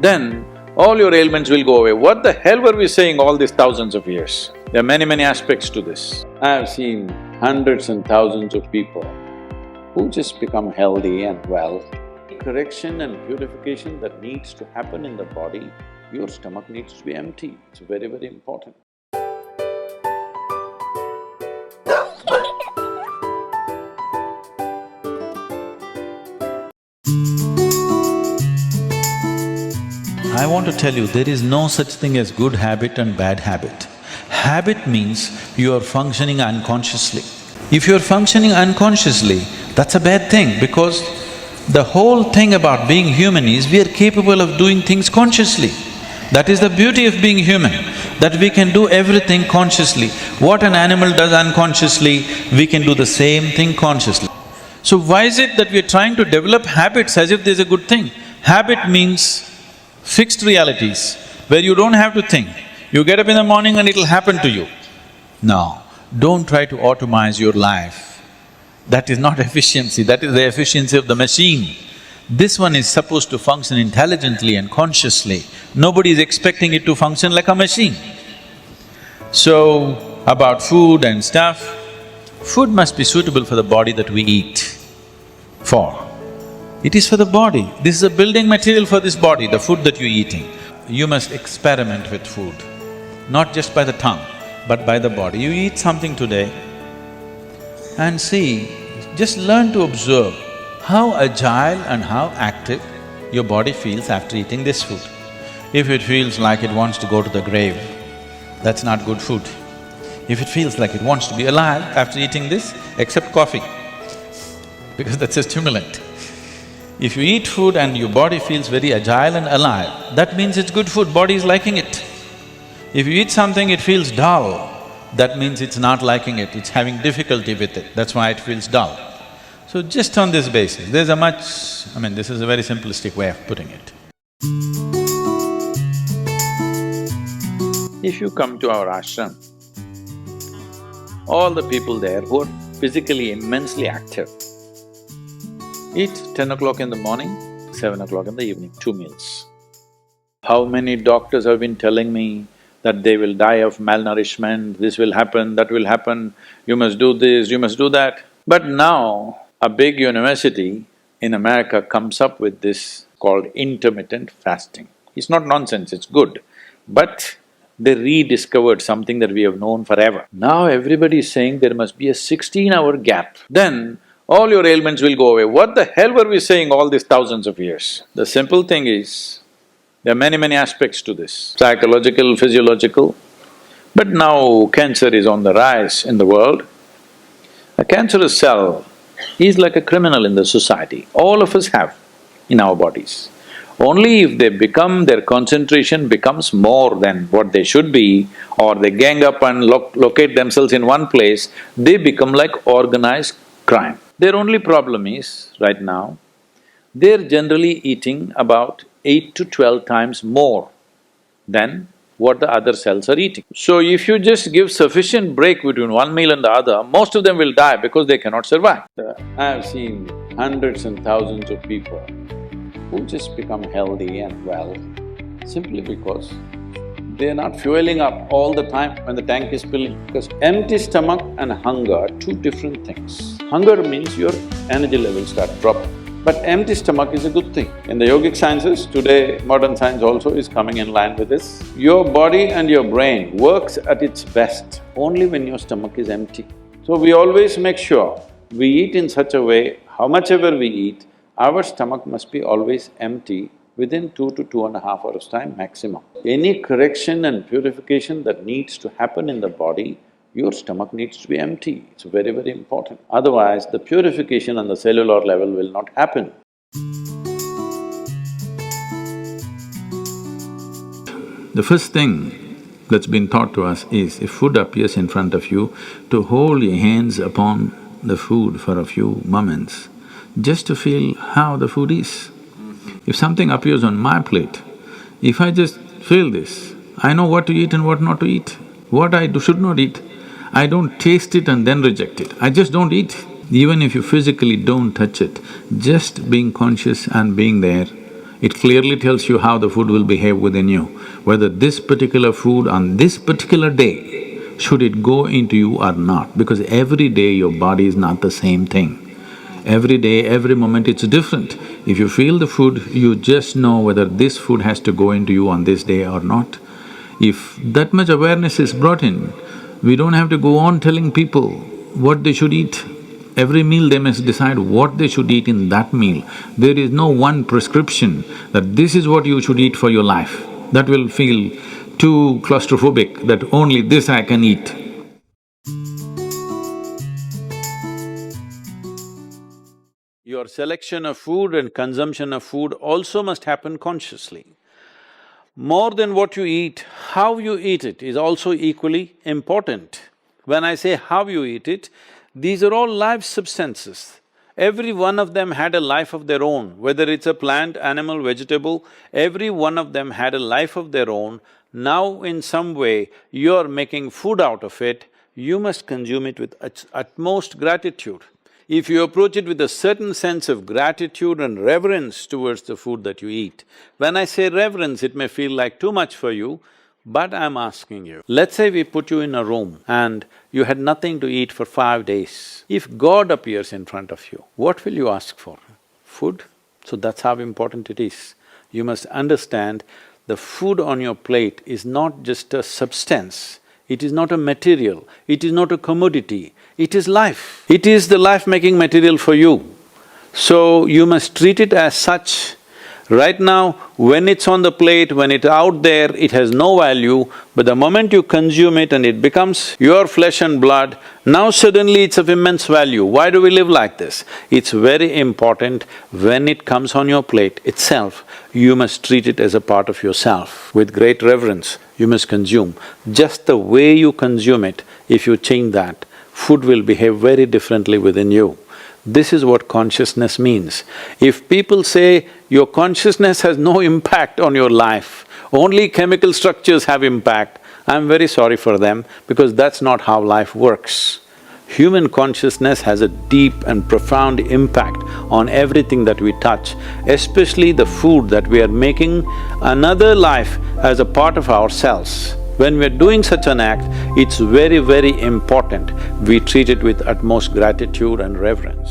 then all your ailments will go away. What the hell were we saying all these thousands of years? There are many aspects to this. I have seen hundreds and thousands of people who just become healthy and well. Correction and purification that needs to happen in the body, your stomach needs to be empty. It's very important. I want to tell you, there is no such thing as good habit and bad habit. Habit means you are functioning unconsciously. If you are functioning unconsciously, that's a bad thing because the whole thing about being human is we are capable of doing things consciously. That is the beauty of being human, that we can do everything consciously. What an animal does unconsciously, we can do the same thing consciously. So why is it that we are trying to develop habits as if there's a good thing? Habit means fixed realities where you don't have to think. You get up in the morning and it'll happen to you. No, don't try to automize your life. That is not efficiency, that is the efficiency of the machine. This one is supposed to function intelligently and consciously. Nobody is expecting it to function like a machine. So, about food and stuff, food must be suitable for the body that we eat for. It is for the body. This is a building material for this body, the food that you're eating. You must experiment with food, not just by the tongue, but by the body. You eat something today and see, just learn to observe how agile and how active your body feels after eating this food. If it feels like it wants to go to the grave, that's not good food. If it feels like it wants to be alive after eating this, except coffee, because that's a stimulant. If you eat food and your body feels very agile and alive, that means it's good food, body is liking it. If you eat something, it feels dull, that means it's not liking it, it's having difficulty with it, that's why it feels dull. So just on this basis, there's a much… this is a very simplistic way of putting it. If you come to our ashram, all the people there who are physically immensely active eat 10 o'clock in the morning, 7 o'clock in the evening, 2 meals. How many doctors have been telling me that they will die of malnourishment, this will happen, that will happen, you must do this, you must do that. But now, a big university in America comes up with this called intermittent fasting. It's not nonsense, it's good, but they rediscovered something that we have known forever. Now everybody is saying there must be a 16-hour gap, then all your ailments will go away. What the hell were we saying all these thousands of years? The simple thing is, there are many aspects to this, psychological, physiological. But now cancer is on the rise in the world. A cancerous cell is like a criminal in the society, all of us have in our bodies. Only if their concentration becomes more than what they should be, or they gang up and locate themselves in one place, they become like organized crime. Their only problem is, right now, they're generally eating about 8 to 12 times more than what the other cells are eating. So if you just give sufficient break between one meal and the other, most of them will die because they cannot survive. I have seen hundreds and thousands of people who just become healthy and well simply because they're not fueling up all the time when the tank is filling. Because empty stomach and hunger are two different things. Hunger means your energy levels start dropping. But empty stomach is a good thing. In the yogic sciences, today modern science also is coming in line with this. Your body and your brain works at its best only when your stomach is empty. So we always make sure we eat in such a way, how much ever we eat, our stomach must be always empty within 2 to 2.5 hours' time maximum. Any correction and purification that needs to happen in the body, your stomach needs to be empty. It's very important. Otherwise, the purification on the cellular level will not happen. The first thing that's been taught to us is, if food appears in front of you, to hold your hands upon the food for a few moments, just to feel how the food is. If something appears on my plate, if I just feel this, I know what to eat and what not to eat, what I should not eat. I don't taste it and then reject it, I just don't eat. Even if you physically don't touch it, just being conscious and being there, It clearly tells you how the food will behave within you, whether this particular food on this particular day, should it go into you or not, because every day your body is not the same thing. Every day, every moment it's different. If you feel the food, you just know whether this food has to go into you on this day or not. If that much awareness is brought in, we don't have to go on telling people what they should eat. Every meal they must decide what they should eat in that meal. There is no one prescription that this is what you should eat for your life. That will feel too claustrophobic, that only this I can eat. Your selection of food and consumption of food also must happen consciously. More than what you eat, how you eat it is also equally important. When I say how you eat it, these are all live substances. Every one of them had a life of their own, whether it's a plant, animal, vegetable, every one of them had a life of their own. Now in some way, you're making food out of it, you must consume it with utmost gratitude. If you approach it with a certain sense of gratitude and reverence towards the food that you eat, when I say reverence, it may feel like too much for you, but I'm asking you, let's say we put you in a room and you had nothing to eat for 5 days. If God appears in front of you, what will you ask for? Food? So that's how important it is. You must understand the food on your plate is not just a substance, it is not a material, it is not a commodity, it is life. It is the life-making material for you. So you must treat it as such. Right now, when it's on the plate, when it's out there, it has no value, but the moment you consume it and it becomes your flesh and blood, now suddenly it's of immense value. Why do we live like this? It's very important when it comes on your plate itself, you must treat it as a part of yourself. With great reverence, you must consume. Just the way you consume it, if you change that, food will behave very differently within you. This is what consciousness means. If people say your consciousness has no impact on your life, only chemical structures have impact, I'm very sorry for them because that's not how life works. Human consciousness has a deep and profound impact on everything that we touch, especially the food that we are making another life as a part of ourselves. When we're doing such an act, it's very, very important we treat it with utmost gratitude and reverence.